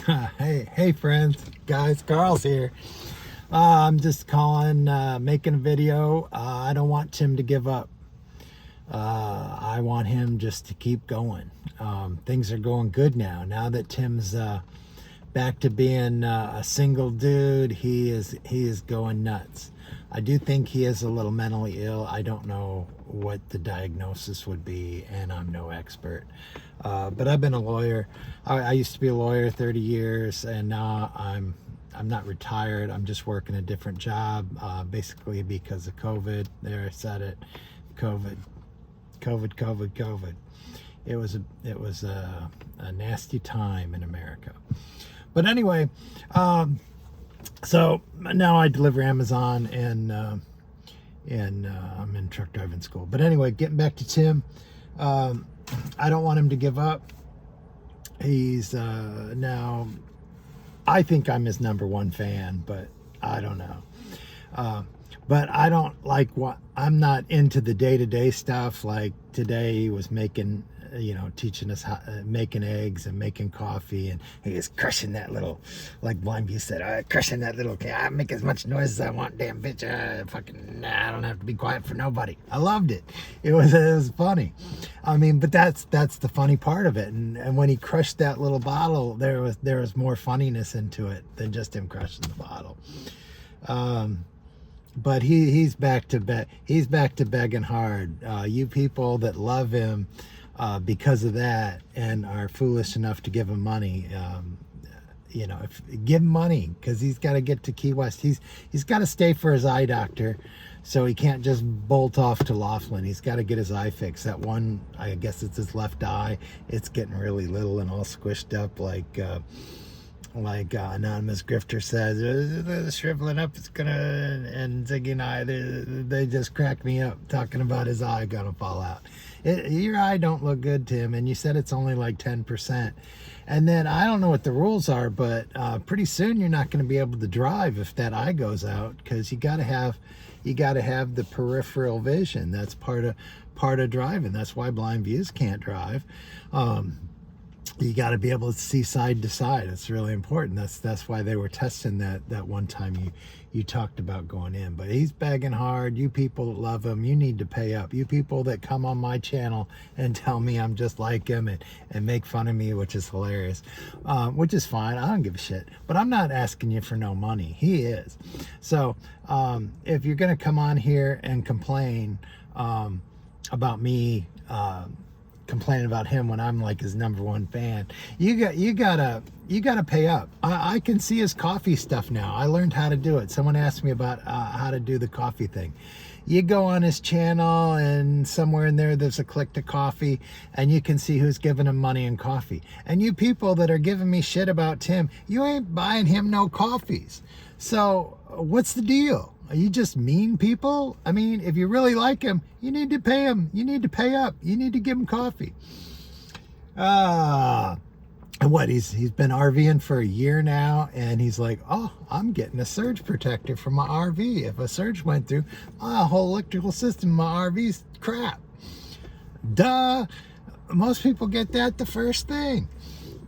Hey friends, guys, Carl's here. I'm just calling, making a video. I don't want Tim to give up. I want him just to keep going. Things are going good now. Now that Tim's back to being a single dude, he is going nuts. I do think he is a little mentally ill. I don't know what the diagnosis would be, and I'm no expert. But I've been a lawyer. I used to be a lawyer 30 years, and now I'm not retired. I'm just working a different job, basically because of COVID. There, I said it. COVID. It was a nasty time in America. But anyway, so now I deliver Amazon, and I'm in truck driving school. But anyway, getting back to Tim, I don't want him to give up. He's now, I think I'm his number one fan, but I don't know. But I don't like I'm not into the day-to-day stuff. Like today he was making, teaching us how making eggs and making coffee, and he was crushing that little, like Blindview said, crushing that little, I make as much noise as I want, damn bitch, I don't have to be quiet for nobody. I loved it. It was funny. I mean, but that's the funny part of it. And when he crushed that little bottle, there was more funniness into it than just him crushing the bottle. But he's back to begging hard. You people that love him because of that and are foolish enough to give him money, give him money, because he's got to get to Key West. He's got to stay for his eye doctor, so he can't just bolt off to Laughlin. He's got to get his eye fixed. That one, I guess it's his left eye. It's getting really little and all squished up, like anonymous grifter says, shriveling up. It's gonna, and Ziggy and I, they just crack me up talking about his eye gonna fall out. Your eye don't look good, Tim, and you said it's only like 10%. And then I don't know what the rules are, but pretty soon you're not going to be able to drive if that eye goes out, because you got to have the peripheral vision. That's part of driving. That's why blind views can't drive. You got to be able to see side to side. It's really important. That's why they were testing that one time you talked about going in. But he's begging hard. You people that love him, you need to pay up. You people that come on my channel and tell me I'm just like him and make fun of me, which is hilarious, which is fine. I don't give a shit. But I'm not asking you for no money. He is. So if you're going to come on here and complain about me, complaining about him when I'm like his number one fan, you gotta pay up. I can see his coffee stuff now. I learned how to do it. Someone asked me about how to do the coffee thing. You go on his channel, and somewhere in there's a click to coffee, and you can see who's giving him money and coffee. And you people that are giving me shit about Tim, you ain't buying him no coffees. So what's the deal? Are you just mean people? I mean, if you really like him, you need to pay him. You need to pay up. You need to give him coffee. And what, he's been RVing for a year now, and he's like, oh, I'm getting a surge protector for my RV. If a surge went through, my whole electrical system in my RV's crap. Duh. Most people get that the first thing.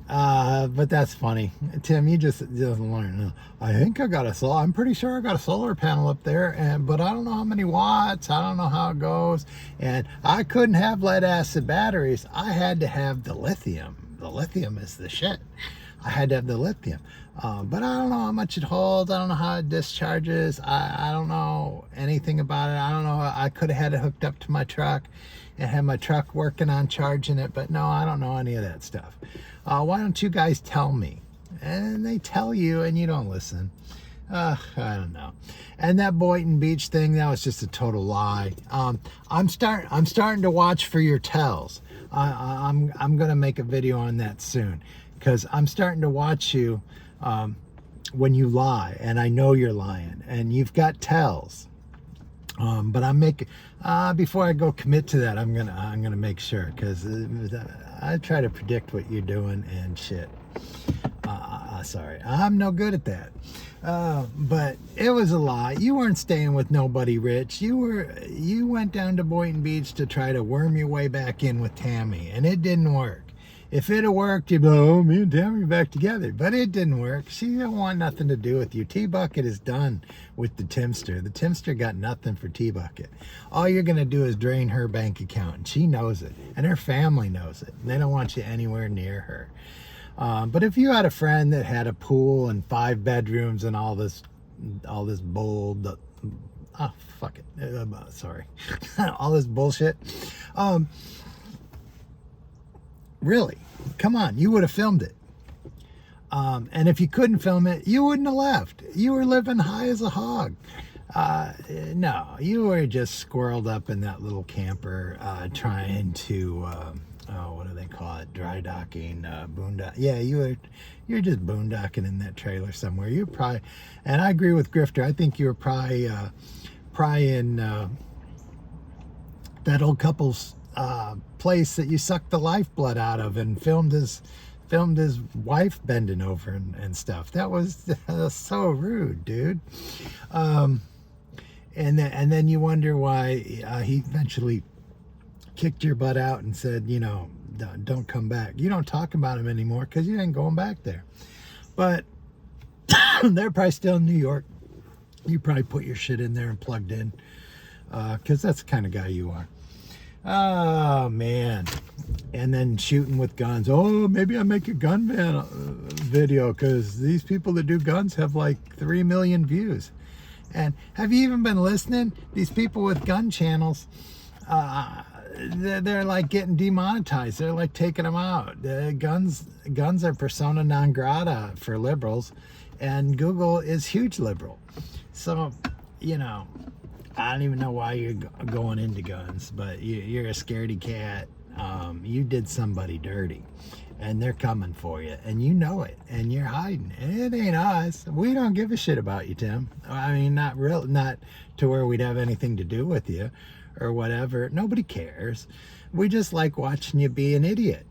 But that's funny. Tim, you just doesn't learn. I think I'm pretty sure I got a solar panel up there, but I don't know how many watts. I don't know how it goes. And I couldn't have lead acid batteries. I had to have the lithium. The lithium is the shit. I had to have the lithium. But I don't know how much it holds. I don't know how it discharges. I don't know anything about it. I don't know. I could have had it hooked up to my truck and had my truck working on charging it. But no, I don't know any of that stuff. Why don't you guys tell me? And they tell you, and you don't listen. I don't know. And that Boynton Beach thing, that was just a total lie. I'm starting to watch for your tells. I'm gonna make a video on that soon, because I'm starting to watch you when you lie, and I know you're lying, and you've got tells. But I'm making before I go commit to that, I'm gonna make sure, because I try to predict what you're doing and shit. Sorry, I'm no good at that. But it was a lie. You weren't staying with nobody rich. You went down to Boynton Beach to try to worm your way back in with Tammy, and it didn't work. If it had worked, you'd be like, oh, me and Tammy are back together. But it didn't work. She don't want nothing to do with you. T-Bucket is done with the Timster. The Timster got nothing for T-Bucket. All you're going to do is drain her bank account, and she knows it, and her family knows it. They don't want you anywhere near her. But if you had a friend that had a pool and 5 bedrooms and all this bull, fuck it. Sorry. All this bullshit. Really, come on, you would have filmed it. And if you couldn't film it, you wouldn't have left. You were living high as a hog. No, you were just squirreled up in that little camper, trying to, what do they call it? Dry docking, boondock. Yeah, you're just boondocking in that trailer somewhere. You're probably, and I agree with Grifter. I think you were probably in that old couple's place that you sucked the lifeblood out of and filmed his wife bending over and stuff. That was so rude, dude. And then you wonder why he eventually kicked your butt out and said, you know, don't come back. You don't talk about him anymore because you ain't going back there. But they're probably still in New York. You probably put your shit in there and plugged in because that's the kind of guy you are. Oh, man. And then shooting with guns. Oh, maybe I make a gun man video because these people that do guns have like 3 million views. And have you even been listening? These people with gun channels, they're like getting demonetized. They're like taking them out. Guns are persona non grata for liberals, and Google is huge liberal. So, you know, I don't even know why you're going into guns, but you're a scaredy cat. You did somebody dirty, and they're coming for you, and you know it, and you're hiding. And it ain't us. We don't give a shit about you, Tim. I mean, not to where we'd have anything to do with you or whatever. Nobody cares. We just like watching you be an idiot.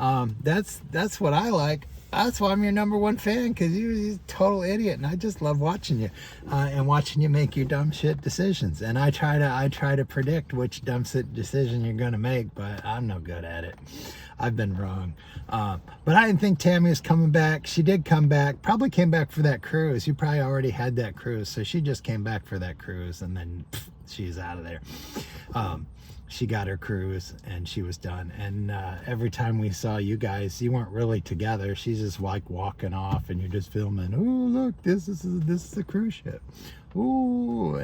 That's what I like. That's why I'm your #1 fan, because you're a total idiot, and I just love watching you and watching you make your dumb shit decisions. And I try to predict which dumb shit decision you're gonna make, but I'm no good at it. I've been wrong. But I didn't think Tammy was coming back. She did come back. Probably came back for that cruise. You probably already had that cruise, so she just came back for that cruise, and then she's out of there. She got her cruise and she was done. And every time we saw you guys, you weren't really together. She's just like walking off, and you're just filming. Oh, look, this is a cruise ship. Ooh,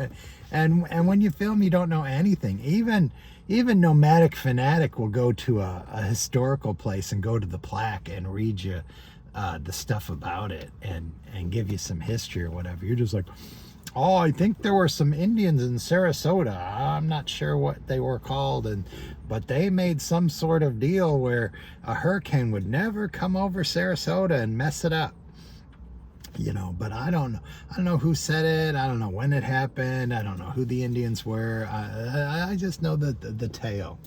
and when you film, you don't know anything. Even Nomadic Fanatic will go to a historical place and go to the plaque and read you the stuff about it and give you some history or whatever. You're just like, oh, I think there were some Indians in Sarasota. I'm not sure what they were called, but they made some sort of deal where a hurricane would never come over Sarasota and mess it up. You know, but I don't know who said it. I don't know when it happened. I don't know who the Indians were. I just know the tale.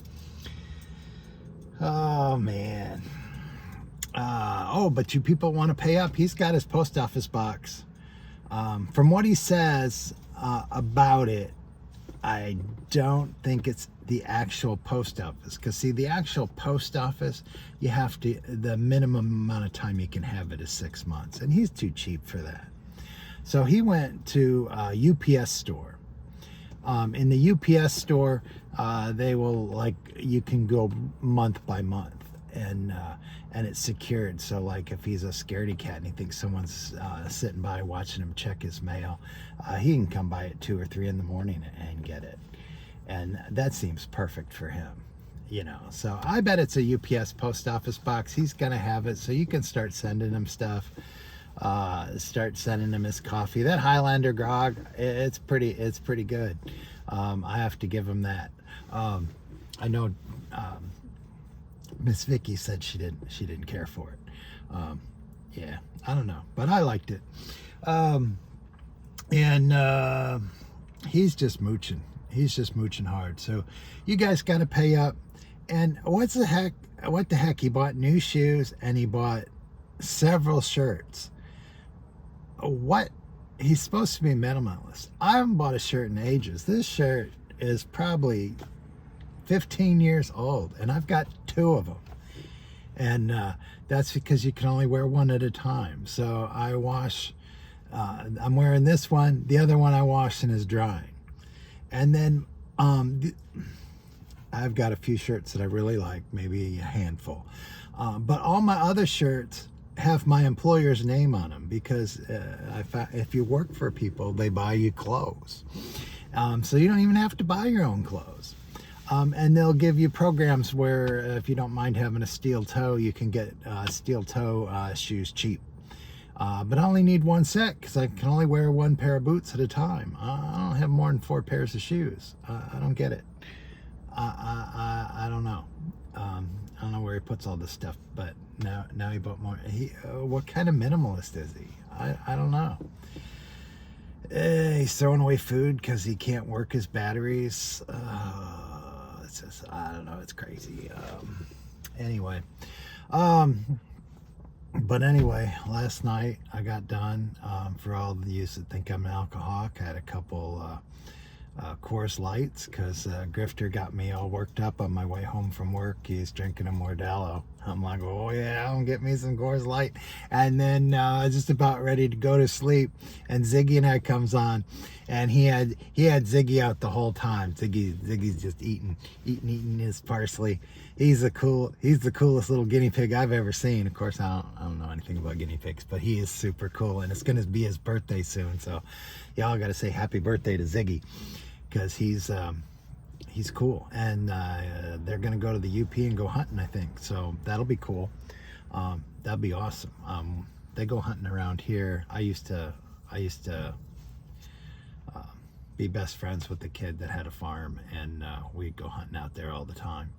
Oh, man. But you people want to pay up. He's got his post office box. From what he says about it, I don't think it's the actual post office. Because, see, the actual post office, you have to, the minimum amount of time you can have it is 6 months. And he's too cheap for that. So he went to a UPS store. In the UPS store, they will, like, you can go month by month. And it's secured, so like if he's a scaredy cat and he thinks someone's sitting by watching him check his mail, he can come by at 2 or 3 in the morning and get it. And that seems perfect for him, you know. So I bet it's a UPS post office box. He's gonna have it, so you can start sending him stuff. Start sending him his coffee. That Highlander grog, it's pretty good. I have to give him that. I know Miss Vicky said she didn't care for it. Yeah, I don't know, but I liked it. He's just mooching. He's just mooching hard. So you guys got to pay up. And what the heck? He bought new shoes and he bought several shirts. What? He's supposed to be a minimalist. I haven't bought a shirt in ages. This shirt is probably 15 years old, and I've got 2 of them. And that's because you can only wear one at a time. So I wash, I'm wearing this one, the other one I wash and is drying. And then I've got a few shirts that I really like, maybe a handful. But all my other shirts have my employer's name on them, because if you work for people, they buy you clothes. So you don't even have to buy your own clothes. And they'll give you programs where if you don't mind having a steel toe, you can get steel toe shoes cheap. But I only need one set because I can only wear one pair of boots at a time. I don't have more than 4 pairs of shoes. I don't get it. I don't know. I don't know where he puts all this stuff, but now he bought more. What kind of minimalist is he? I don't know. He's throwing away food because he can't work his batteries. It's just, I don't know. It's crazy. Anyway. But anyway, last night I got done. For all of you that think I'm an alcoholic, I had a couple Coors Lights because Grifter got me all worked up on my way home from work. He's drinking a Modelo. I'm like, oh yeah, I'll get me some Coors Light. And then just about ready to go to sleep, and Ziggy and I comes on, and he had Ziggy out the whole time. Ziggy's just eating his parsley. He's the coolest little guinea pig I've ever seen. Of course, I don't know anything about guinea pigs, but he is super cool, and it's gonna be his birthday soon. So y'all gotta say happy birthday to Ziggy, because he's cool, and they're gonna go to the UP and go hunting, I think. So that'll be cool. That'll be awesome. They go hunting around here. I used to be best friends with the kid that had a farm, and we'd go hunting out there all the time.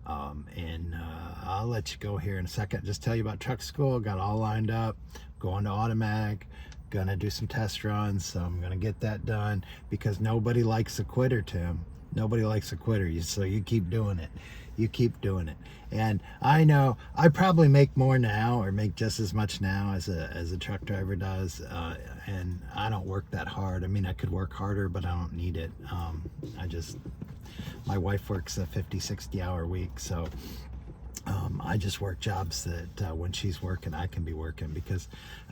I'll let you go here in a second. Just tell you about truck school. Got all lined up. Going to Automatic. Gonna do some test runs. So I'm gonna get that done, because nobody likes a quitter, Tim. Nobody likes a quitter. So you keep doing it. You keep doing it. And I know I probably make more now, or make just as much now as a truck driver does. And I don't work that hard. I mean, I could work harder, but I don't need it. My wife works a 50-60 hour week, so I just work jobs that when she's working, I can be working. Because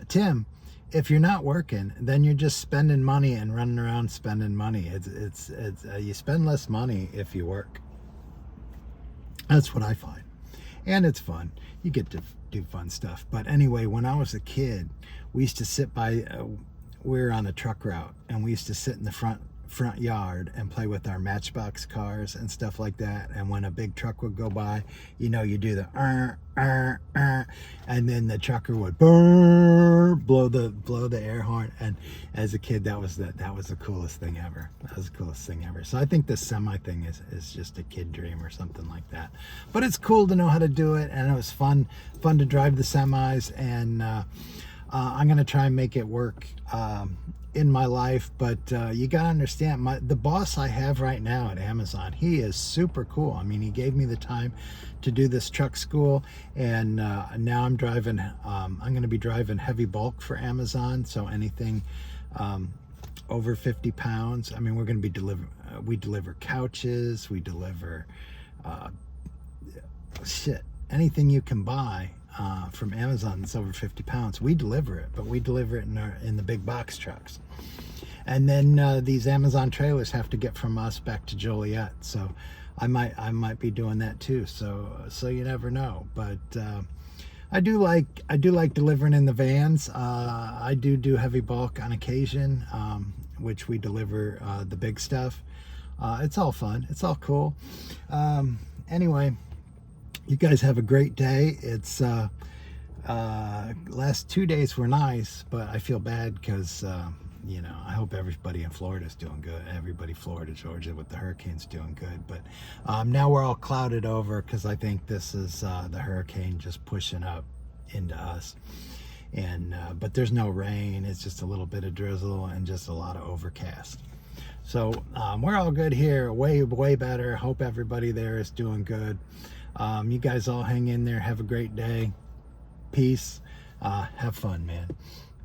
Tim, if you're not working, then you're just spending money and running around spending money. It's you spend less money if you work. That's what I find, and it's fun. You get to do fun stuff. But anyway, when I was a kid, we used to sit by. We were on a truck route, and we used to sit in the front yard and play with our Matchbox cars and stuff like that. And when a big truck would go by, you do the and then the trucker would blow the air horn. And as a kid, that was the coolest thing ever. That was the coolest thing ever. So I think this semi thing is just a kid dream or something like that. But it's cool to know how to do it, and it was fun to drive the semis. And I'm gonna try and make it work in my life. But you gotta understand, the boss I have right now at Amazon, he is super cool. I mean, he gave me the time to do this truck school, and now I'm driving. I'm gonna be driving heavy bulk for Amazon, so anything over 50 pounds. I mean, we're gonna be we deliver couches, we deliver anything you can buy from Amazon that's over 50 pounds. We deliver it, but we deliver it in the big box trucks. And then these Amazon trailers have to get from us back to Joliet. So I might be doing that too. So you never know. But I do like delivering in the vans. I do heavy bulk on occasion, which we deliver the big stuff. It's all fun. It's all cool. Anyway, you guys have a great day. It's last 2 days were nice, but I feel bad because I hope everybody in Florida is doing good. Everybody Florida, Georgia with the hurricanes doing good. But now we're all clouded over because I think this is the hurricane just pushing up into us. And but there's no rain. It's just a little bit of drizzle and just a lot of overcast. So we're all good here. Way better. Hope everybody there is doing good. You guys all hang in there. Have a great day. Peace. Have fun, man.